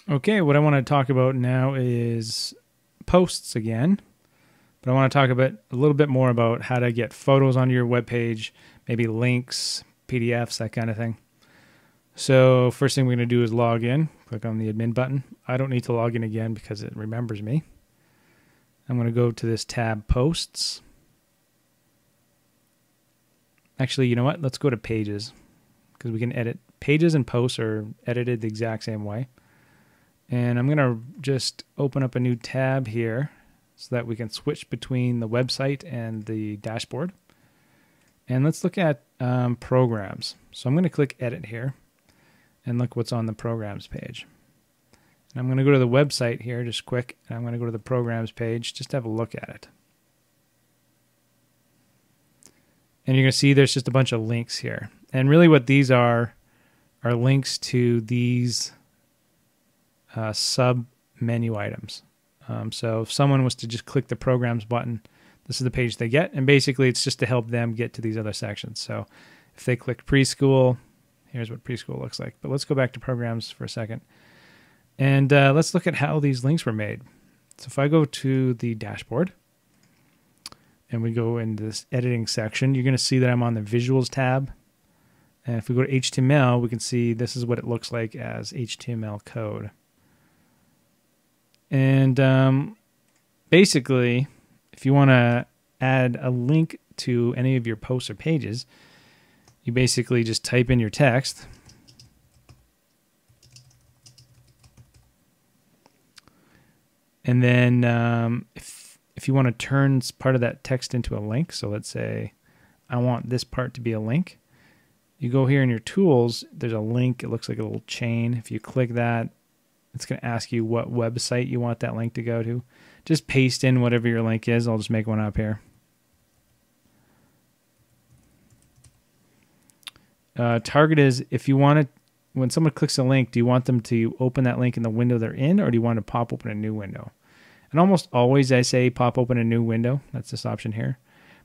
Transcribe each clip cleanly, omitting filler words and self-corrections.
Okay, what I want to talk about now is posts again, but I want to talk a little bit more about how to get photos onto your web page, maybe links, PDFs, that kind of thing. So first thing we're going to do is log in. Click on the admin button. I don't need to log in again because it remembers me. I'm going to go to this tab, Posts. Actually, you know what? Let's go to Pages because we can edit. Pages and Posts are edited the exact same way. And I'm going to just open up a new tab here so that we can switch between the website and the dashboard. And let's look at programs. So I'm going to click Edit here and look what's on the programs page. And I'm going to go to the website here just quick, and I'm going to go to the programs page just to have a look at it. And you're going to see there's just a bunch of links here. And really what these are links to these sub menu items. So if someone was to just click the programs button, this is the page they get. And basically it's just to help them get to these other sections. So if they click preschool, here's what preschool looks like. But let's go back to programs for a second. And let's look at how these links were made. So if I go to the dashboard and we go into this editing section, you're going to see that I'm on the visuals tab. And if we go to HTML, we can see this is what it looks like as HTML code. And basically, if you want to add a link to any of your posts or pages, you basically just type in your text. And then if you want to turn part of that text into a link, so let's say I want this part to be a link, you go here in your tools, there's a link, it looks like a little chain. If you click that, it's going to ask you what website you want that link to go to. Just paste in whatever your link is. I'll just make one up here. Target is if you want it, when someone clicks a link, do you want them to open that link in the window they're in, or do you want to pop open a new window? And almost always I say pop open a new window. That's this option here.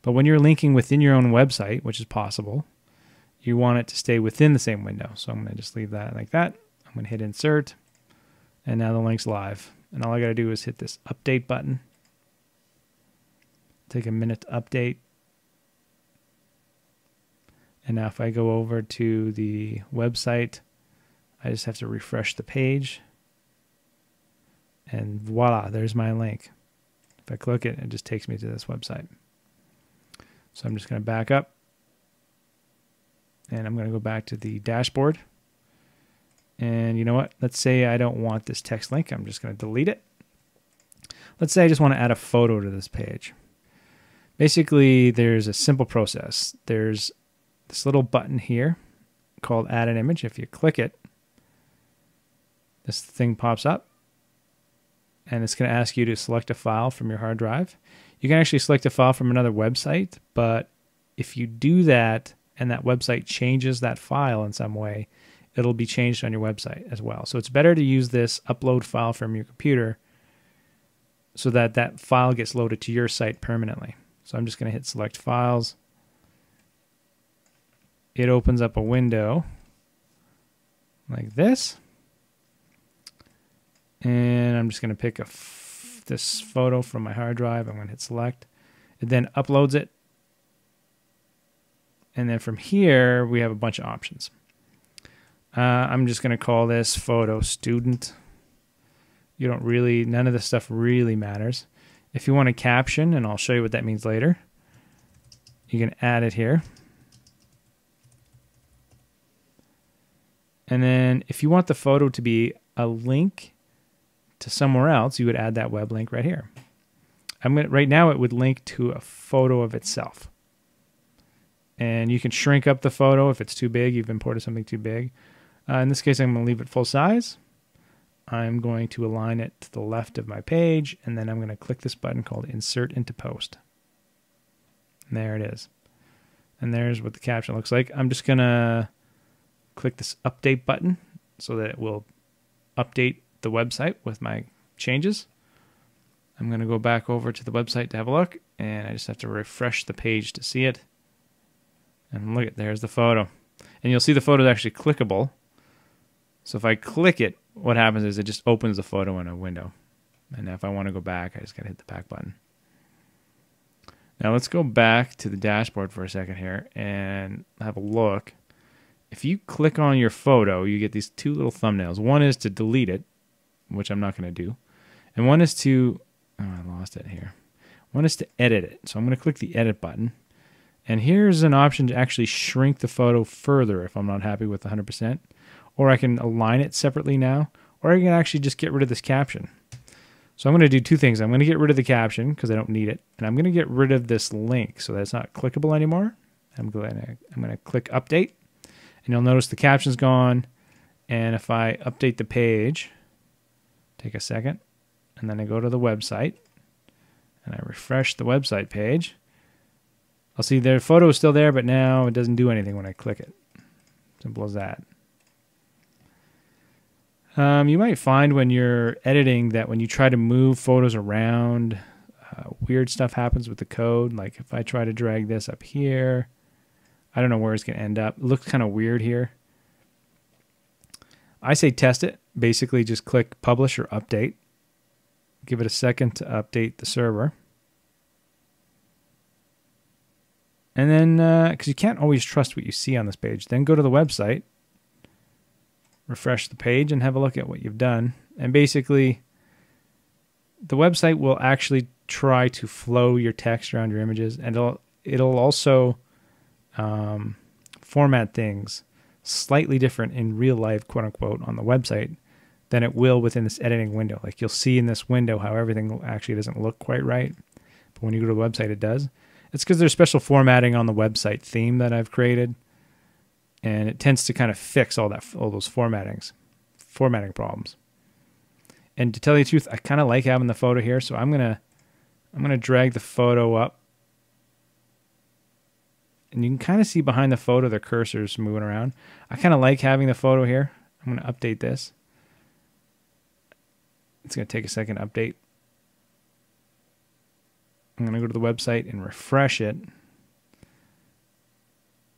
But when you're linking within your own website, which is possible, you want it to stay within the same window. So I'm going to just leave that like that. I'm going to hit insert. And now the link's live. And all I got to do is hit this update button. Take a minute to update. And now if I go over to the website, I just have to refresh the page. And voila, there's my link. If I click it, it just takes me to this website. So I'm just going to back up. And I'm going to go back to the dashboard. And you know what? Let's say I don't want this text link. I'm just going to delete it. Let's say I just want to add a photo to this page. Basically, there's a simple process. There's this little button here called Add an Image. If you click it, this thing pops up. And it's going to ask you to select a file from your hard drive. You can actually select a file from another website, but if you do that and that website changes that file in some way, it'll be changed on your website as well. So it's better to use this upload file from your computer so that that file gets loaded to your site permanently. So I'm just going to hit select files. It opens up a window like this. And I'm just going to pick this photo from my hard drive. I'm going to hit select. It then uploads it. And then from here, we have a bunch of options. I'm just going to call this photo student. None of this stuff really matters. If you want a caption, and I'll show you what that means later, you can add it here. And then if you want the photo to be a link to somewhere else, you would add that web link right here. Right now it would link to a photo of itself. And you can shrink up the photo if it's too big, you've imported something too big. In this case, I'm going to leave it full size. I'm going to align it to the left of my page, and then I'm going to click this button called Insert into Post. And there it is. And there's what the caption looks like. I'm just going to click this Update button so that it will update the website with my changes. I'm going to go back over to the website to have a look, and I just have to refresh the page to see it. And look, there's the photo. And you'll see the photo is actually clickable. So if I click it, what happens is it just opens the photo in a window. And if I want to go back, I just got to hit the back button. Now let's go back to the dashboard for a second here and have a look. If you click on your photo, you get these two little thumbnails. One is to delete it, which I'm not going to do. And one is to, oh, I lost it here. One is to edit it. So I'm going to click the edit button. And here's an option to actually shrink the photo further if I'm not happy with 100%. Or I can align it separately now. Or I can actually just get rid of this caption. So I'm going to do two things. I'm going to get rid of the caption because I don't need it. And I'm going to get rid of this link so that it's not clickable anymore. I'm going to click update. And you'll notice the caption's gone. And if I update the page, take a second, and then I go to the website, and I refresh the website page, I'll see their photo is still there, but now it doesn't do anything when I click it. Simple as that. You might find when you're editing that when you try to move photos around, weird stuff happens with the code. Like if I try to drag this up here, I don't know where it's going to end up. It looks kind of weird here. I say test it. Basically just click publish or update. Give it a second to update the server. And then, because you can't always trust what you see on this page, then go to the website, refresh the page, and have a look at what you've done. And basically, the website will actually try to flow your text around your images, and it'll also format things slightly different in real life, quote unquote, on the website than it will within this editing window. Like you'll see in this window how everything actually doesn't look quite right, but when you go to the website, it does. It's because there's special formatting on the website theme that I've created, and it tends to kind of fix all those formatting problems. And to tell you the truth, I kind of like having the photo here, so I'm gonna drag the photo up, and you can kind of see behind the photo the cursor's moving around. I kind of like having the photo here. I'm gonna update this. It's gonna take a second to update. I'm going to go to the website and refresh it.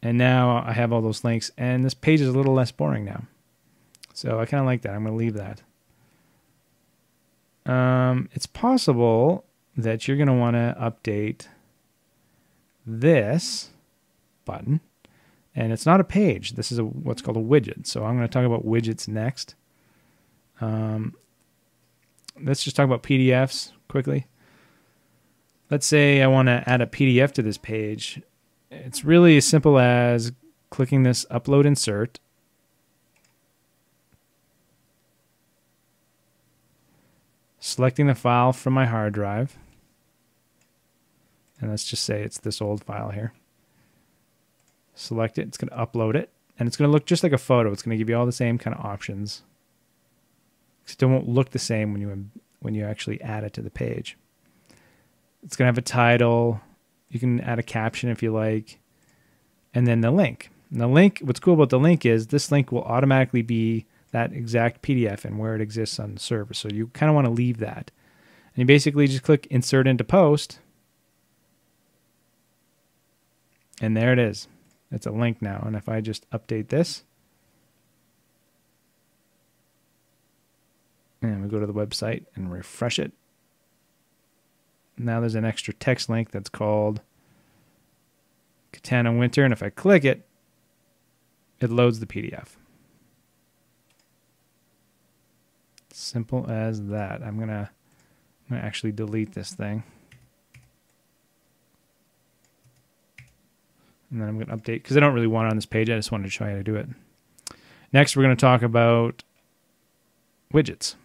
And now I have all those links. And this page is a little less boring now. So I kind of like that. I'm going to leave that. It's possible that you're going to want to update this button. And it's not a page. This is what's called a widget. So I'm going to talk about widgets next. Let's just talk about PDFs quickly. Let's say I want to add a PDF to this page. It's really as simple as clicking this Upload Insert. Selecting the file from my hard drive. And let's just say it's this old file here. Select it. It's going to upload it. And it's going to look just like a photo. It's going to give you all the same kind of options. It won't look the same when you actually add it to the page. It's going to have a title. You can add a caption if you like. And then the link. And the link, what's cool about the link is this link will automatically be that exact PDF and where it exists on the server. So you kind of want to leave that. And you basically just click Insert into Post. And there it is. It's a link now. And if I just update this, and we go to the website and refresh it, now there's an extra text link that's called Katana Winter, and if I click it, it loads the PDF. Simple as that. I'm gonna actually delete this thing. And then I'm going to update, because I don't really want it on this page. I just wanted to show you how to do it. Next, we're going to talk about widgets.